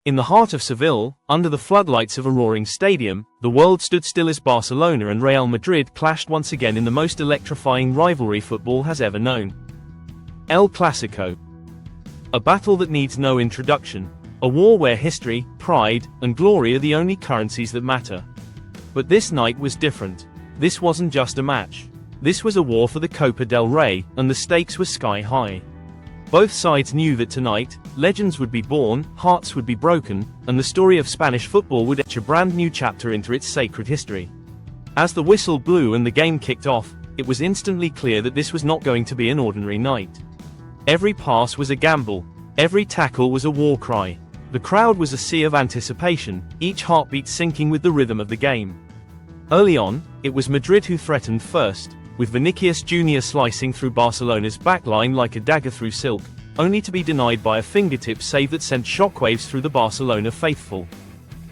In the heart of Seville, under the floodlights of a roaring stadium, the world stood still as Barcelona and Real Madrid clashed once again in the most electrifying rivalry football has ever known. El Clasico. A battle that needs no introduction. A war where history, pride, and glory are the only currencies that matter. But this night was different. This wasn't just a match. This was a war for the Copa del Rey, and the stakes were sky high. Both sides knew that tonight, legends would be born, hearts would be broken, and the story of Spanish football would etch a brand new chapter into its sacred history. As the whistle blew and the game kicked off, it was instantly clear that this was not going to be an ordinary night. Every pass was a gamble. Every tackle was a war cry. The crowd was a sea of anticipation, each heartbeat syncing with the rhythm of the game. Early on, it was Madrid who threatened first, with Vinicius Jr. slicing through Barcelona's backline like a dagger through silk, only to be denied by a fingertip save that sent shockwaves through the Barcelona faithful.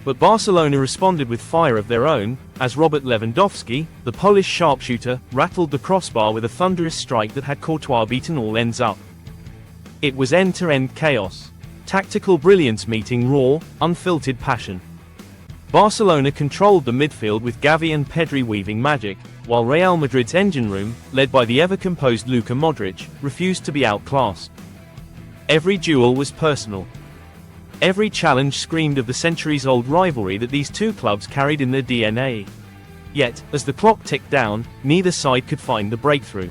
But Barcelona responded with fire of their own, as Robert Lewandowski, the Polish sharpshooter, rattled the crossbar with a thunderous strike that had Courtois beaten all ends up. It was end-to-end chaos. Tactical brilliance meeting raw, unfiltered passion. Barcelona controlled the midfield with Gavi and Pedri weaving magic, while Real Madrid's engine room, led by the ever-composed Luka Modric, refused to be outclassed. Every duel was personal. Every challenge screamed of the centuries-old rivalry that these two clubs carried in their DNA. Yet, as the clock ticked down, neither side could find the breakthrough.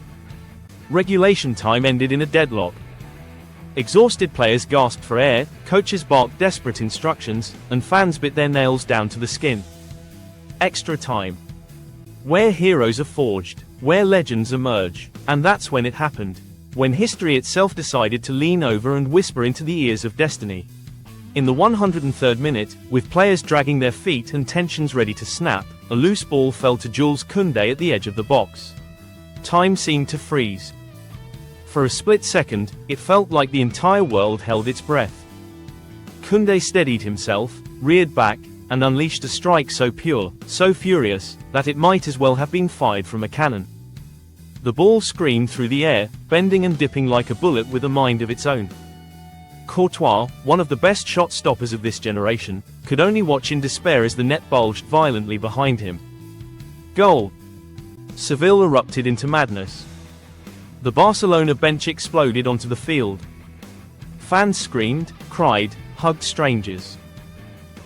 Regulation time ended in a deadlock. Exhausted players gasped for air, coaches barked desperate instructions, and fans bit their nails down to the skin. Extra time. Where heroes are forged, where legends emerge. And that's when it happened. When history itself decided to lean over and whisper into the ears of destiny. In the 103rd minute, with players dragging their feet and tensions ready to snap, a loose ball fell to Jules Kounde at the edge of the box. Time seemed to freeze. For a split second, it felt like the entire world held its breath. Kounde steadied himself, reared back, and unleashed a strike so pure, so furious, that it might as well have been fired from a cannon. The ball screamed through the air, bending and dipping like a bullet with a mind of its own. Courtois, one of the best shot stoppers of this generation, could only watch in despair as the net bulged violently behind him. Goal! Seville erupted into madness. The Barcelona bench exploded onto the field. Fans screamed, cried, hugged strangers.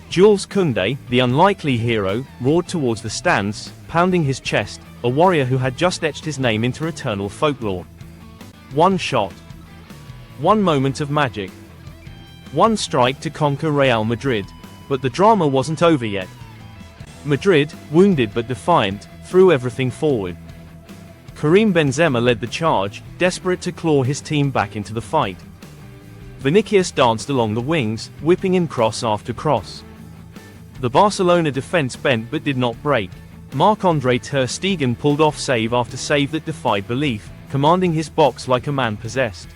Jules Kounde, the unlikely hero, roared towards the stands, pounding his chest, a warrior who had just etched his name into eternal folklore. One shot. One moment of magic. One strike to conquer Real Madrid. But the drama wasn't over yet. Madrid, wounded but defiant, threw everything forward. Karim Benzema led the charge, desperate to claw his team back into the fight. Vinicius danced along the wings, whipping in cross after cross. The Barcelona defense bent but did not break. Marc-Andre ter Stegen pulled off save after save that defied belief, commanding his box like a man possessed.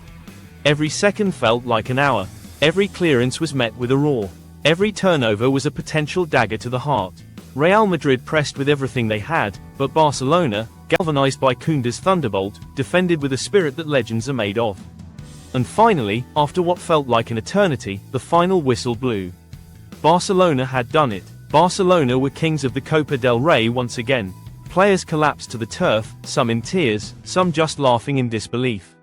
Every second felt like an hour. Every clearance was met with a roar. Every turnover was a potential dagger to the heart. Real Madrid pressed with everything they had, but Barcelona, galvanized by Kounde's thunderbolt, defended with a spirit that legends are made of. And finally, after what felt like an eternity, the final whistle blew. Barcelona had done it. Barcelona were kings of the Copa del Rey once again. Players collapsed to the turf, some in tears, some just laughing in disbelief.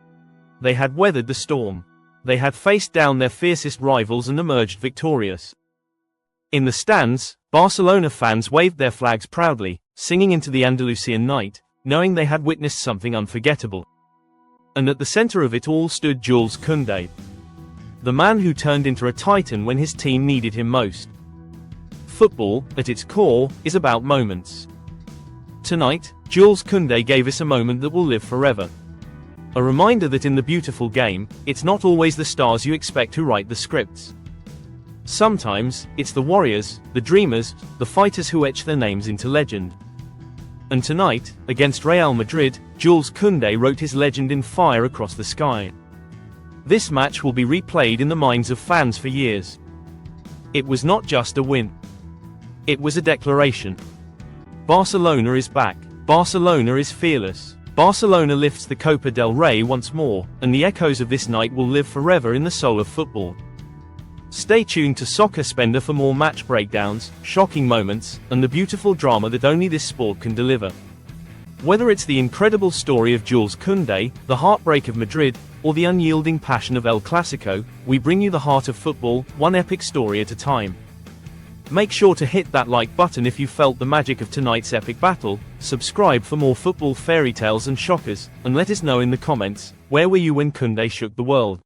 They had weathered the storm. They had faced down their fiercest rivals and emerged victorious. In the stands, Barcelona fans waved their flags proudly, singing into the Andalusian night, knowing they had witnessed something unforgettable. And at the center of it all stood Jules Kounde. The man who turned into a titan when his team needed him most. Football, at its core, is about moments. Tonight, Jules Kounde gave us a moment that will live forever. A reminder that in the beautiful game, it's not always the stars you expect who write the scripts. Sometimes, it's the warriors, the dreamers, the fighters who etch their names into legend. And tonight, against Real Madrid, Jules Kounde wrote his legend in fire across the sky. This match will be replayed in the minds of fans for years. It was not just a win. It was a declaration. Barcelona is back. Barcelona is fearless. Barcelona lifts the Copa del Rey once more, and the echoes of this night will live forever in the soul of football. Stay tuned to Soccer Spender for more match breakdowns, shocking moments, and the beautiful drama that only this sport can deliver. Whether it's the incredible story of Jules Kounde, the heartbreak of Madrid, or the unyielding passion of El Clasico, we bring you the heart of football, one epic story at a time. Make sure to hit that like button if you felt the magic of tonight's epic battle, subscribe for more football fairy tales and shockers, and let us know in the comments, where were you when Kounde shook the world?